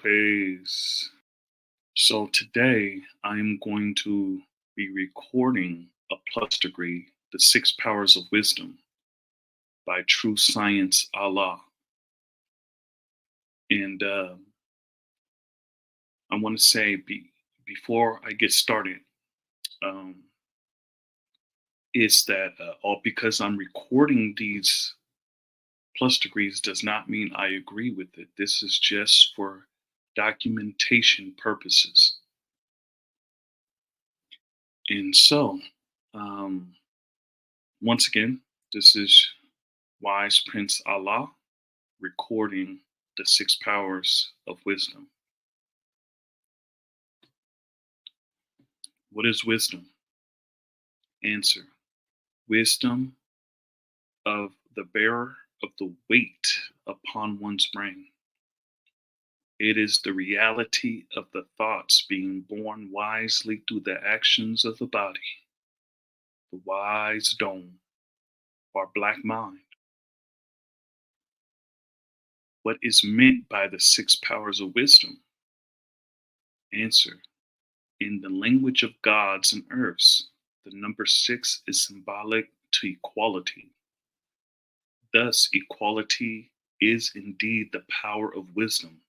Peace. So today I am going to be recording a plus degree, The Six Powers of Wisdom by True Science Allah. And I want to say before I get started, um, is that all because I'm recording these plus degrees does not mean I agree with it. This is just for documentation purposes. And so, um, once again, this is Wise Prince Allah recording the six powers of wisdom. What is wisdom? Answer: wisdom of the bearer of the weight upon one's brain. It is the reality of the thoughts being born wisely through the actions of the body, the wise dome, or black mind. What is meant by the six powers of wisdom? Answer: in the language of gods and earths, the number six is symbolic to equality. Thus, equality is indeed the power of wisdom,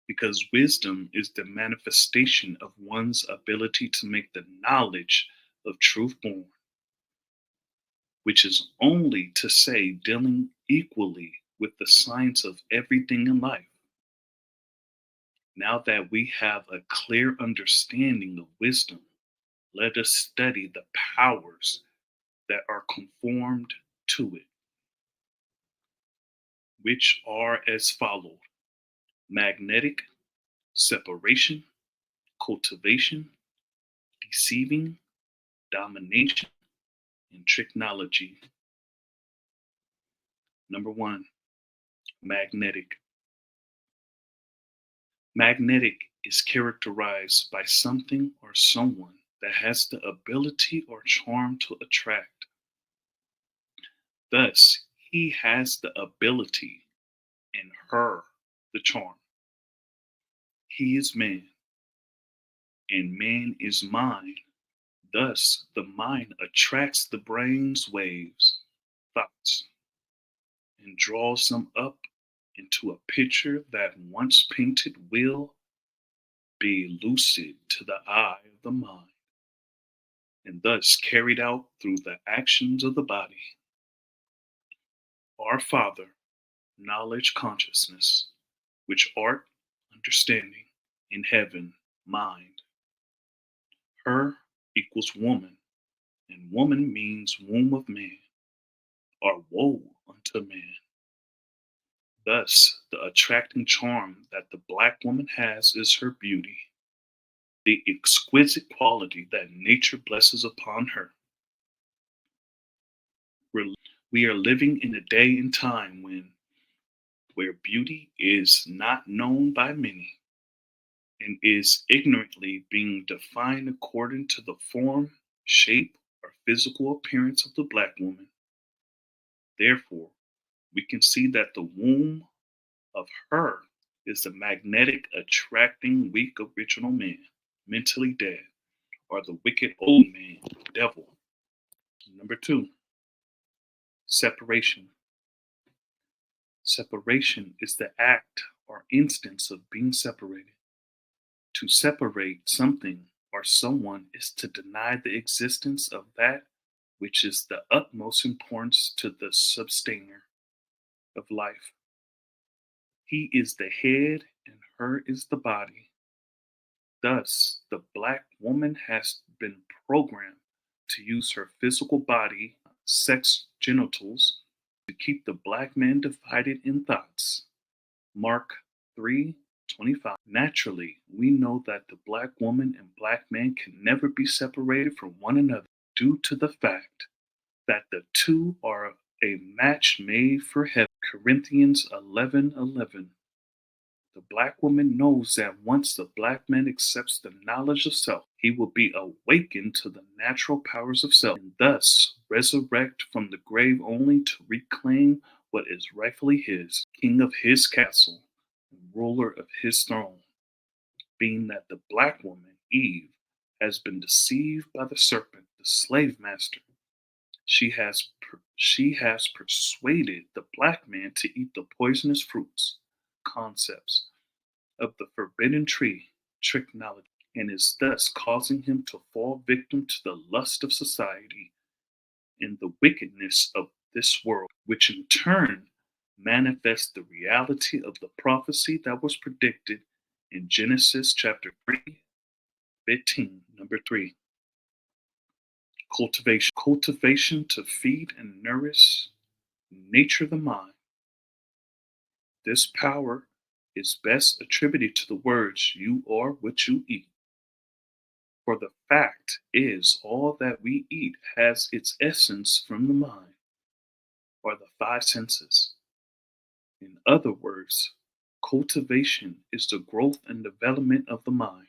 because wisdom is the manifestation of one's ability to make the knowledge of truth born, which is only to say dealing equally with the science of everything in life. Now that we have a clear understanding of wisdom, let us study the powers that are conformed to it, which are as follows: magnetic, separation, cultivation, deceiving, domination, and technology. Number one, magnetic. Magnetic is characterized by something or someone that has the ability or charm to attract. Thus, he has the ability and her the charm. He is man, and man is mind. Thus, the mind attracts the brain's waves, thoughts, and draws them up into a picture that, once painted, will be lucid to the eye of the mind, and thus carried out through the actions of the body. Our Father, knowledge, consciousness, which art, understanding, in heaven, mind. Her equals woman, and woman means womb of man, or woe unto man. Thus, the attracting charm that the black woman has is her beauty, the exquisite quality that nature blesses upon her. We're, we are living in a day and time where beauty is not known by many and is ignorantly being defined according to the form, shape, or physical appearance of the black woman. Therefore, we can see that the womb of her is the magnetic, attracting, weak original man, mentally dead, or the wicked old man, devil. Number two, separation. Separation is the act or instance of being separated. To separate something or someone is to deny the existence of that which is the utmost importance to the sustainer of life. He is the head and her is the body. Thus, the black woman has been programmed to use her physical body, sex genitals, to keep the black man divided in thoughts. Mark 3:25. Naturally, we know that the black woman and black man can never be separated from one another due to the fact that the two are a match made for heaven. Corinthians 11:11. The black woman knows that once the black man accepts the knowledge of self, he will be awakened to the natural powers of self and thus resurrect from the grave only to reclaim what is rightfully his, king of his castle, ruler of his throne, being that the black woman, Eve, has been deceived by the serpent, the slave master. She has persuaded the black man to eat the poisonous fruits, concepts of the forbidden tree, tricknology, and is thus causing him to fall victim to the lust of society and the wickedness of this world, which in turn manifests the reality of the prophecy that was predicted in Genesis chapter 3:15, number 3. Cultivation to feed and nourish nature the mind. This power is best attributed to the words, "You are what you eat." For the fact is, all that we eat has its essence from the mind, or the five senses. In other words, cultivation is the growth and development of the mind,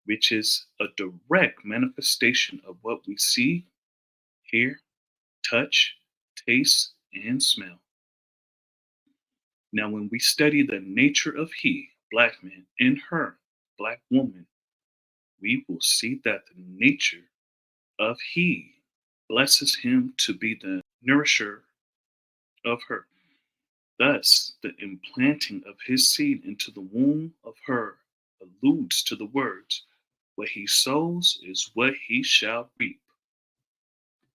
which is a direct manifestation of what we see, hear, touch, taste, and smell. Now, when we study the nature of he, black man, and her, black woman, we will see that the nature of he blesses him to be the nourisher of her. Thus, the implanting of his seed into the womb of her alludes to the words, "What he sows is what he shall reap,"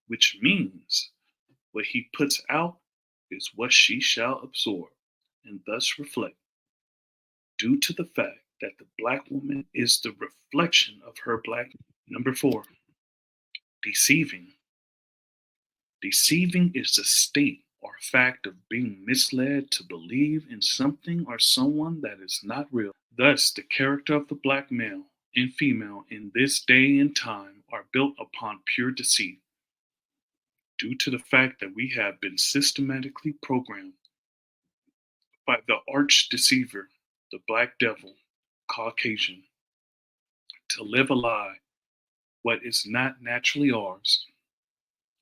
which means what he puts out is what she shall absorb and thus reflect, due to the fact that the black woman is the reflection of her black. Number 4, deceiving. Deceiving is the state or fact of being misled to believe in something or someone that is not real. Thus, the character of the black male and female in this day and time are built upon pure deceit, due to the fact that we have been systematically programmed by the arch deceiver, the black devil, Caucasian, to live a lie, what is not naturally ours.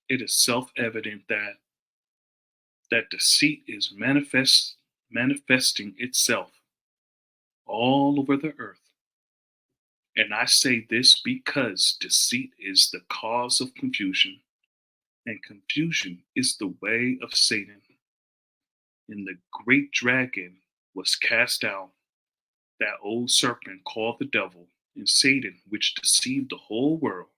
It is self-evident that deceit is manifesting itself all over the earth. And I say this because deceit is the cause of confusion, and confusion is the way of Satan. And the great dragon was cast out, that old serpent called the devil, and Satan, which deceived the whole world.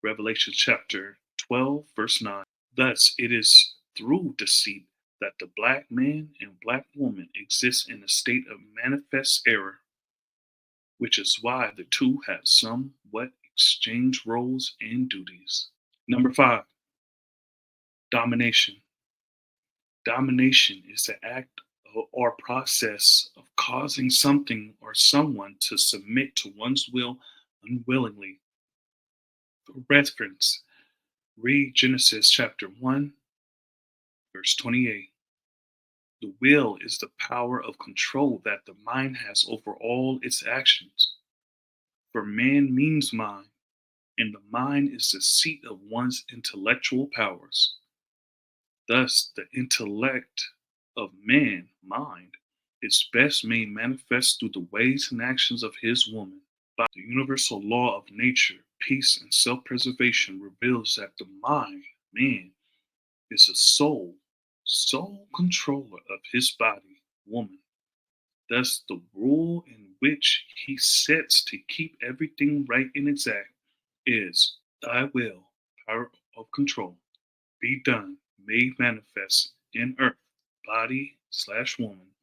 Revelation chapter 12, verse 9. Thus, it is through deceit that the black man and black woman exist in a state of manifest error, which is why the two have somewhat exchanged roles and duties. Number 5, domination. Domination is the act or process of causing something or someone to submit to one's will unwillingly. For reference, read Genesis chapter 1, verse 28. The will is the power of control that the mind has over all its actions. For man means mind, and the mind is the seat of one's intellectual powers. Thus, the intellect of man, mind, is best made manifest through the ways and actions of his woman. By the universal law of nature, peace, and self preservation reveals that the mind, man, is a sole controller of his body, woman. Thus, the rule in which he sets to keep everything right and exact is, "Thy will, power of control, be done, made manifest in earth, body/woman,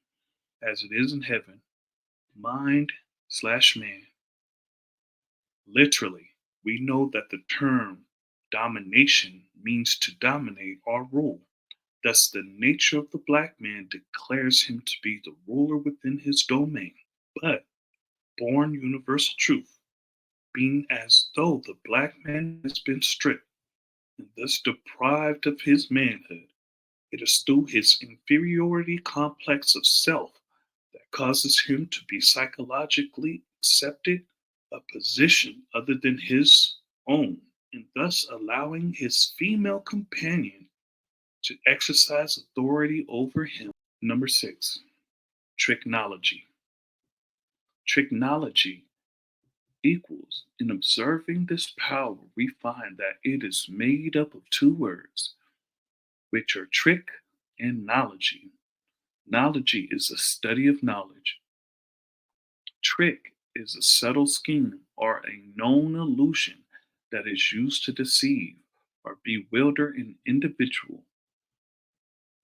as it is in heaven, mind/man." Literally, we know that the term domination means to dominate or rule. Thus, the nature of the black man declares him to be the ruler within his domain. But, born universal truth, being as though the black man has been stripped and thus deprived of his manhood, it is through his inferiority complex of self that causes him to be psychologically accepted a position other than his own, and thus allowing his female companion to exercise authority over him. Number 6, Tricknology. Tricknology equals in observing this power, we find that it is made up of two words, which are trick and knowledge. Knowledge is a study of knowledge. Trick is a subtle scheme or a known illusion that is used to deceive or bewilder an individual.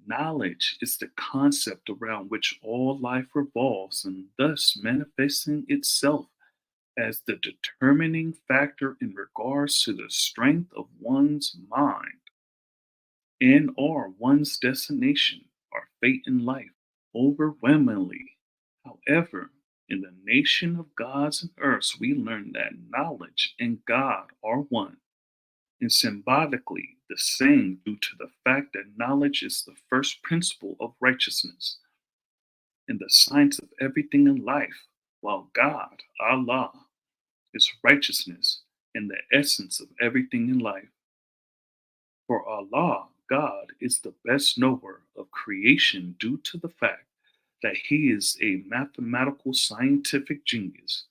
Knowledge is the concept around which all life revolves and thus manifesting itself as the determining factor in regards to the strength of one's mind and or one's destination or fate in life. Overwhelmingly, however, in the nation of gods and earths, we learn that knowledge and God are one, and symbolically the same due to the fact that knowledge is the first principle of righteousness and the science of everything in life, while God, Allah, is righteousness and the essence of everything in life. For Allah, God is the best knower of creation due to the fact that He is a mathematical scientific genius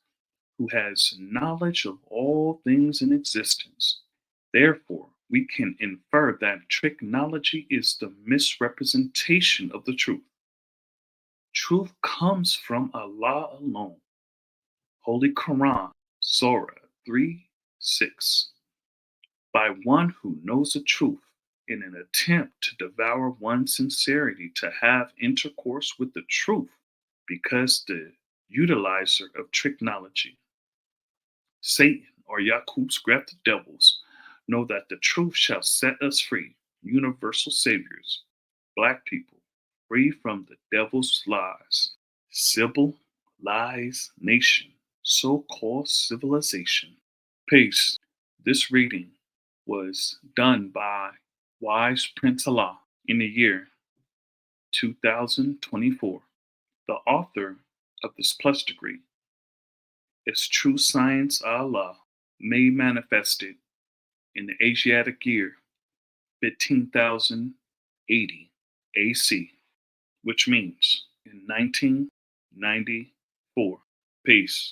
who has knowledge of all things in existence. Therefore, we can infer that tricknology is the misrepresentation of the truth. Truth comes from Allah alone. Holy Quran, Surah 3:6. By one who knows the truth in an attempt to devour one's sincerity to have intercourse with the truth because the utilizer of tricknology. Satan or Yakub's grafted devils know that the truth shall set us free, universal saviors, black people, free from the devil's lies. Civil lies nation, so called civilization. Peace. This reading was done by Wise Prince Allah in the year 2024. The author of this plus degree is True Science Allah, made manifested in the Asiatic year 15,080 AC, which means in 1994. Peace.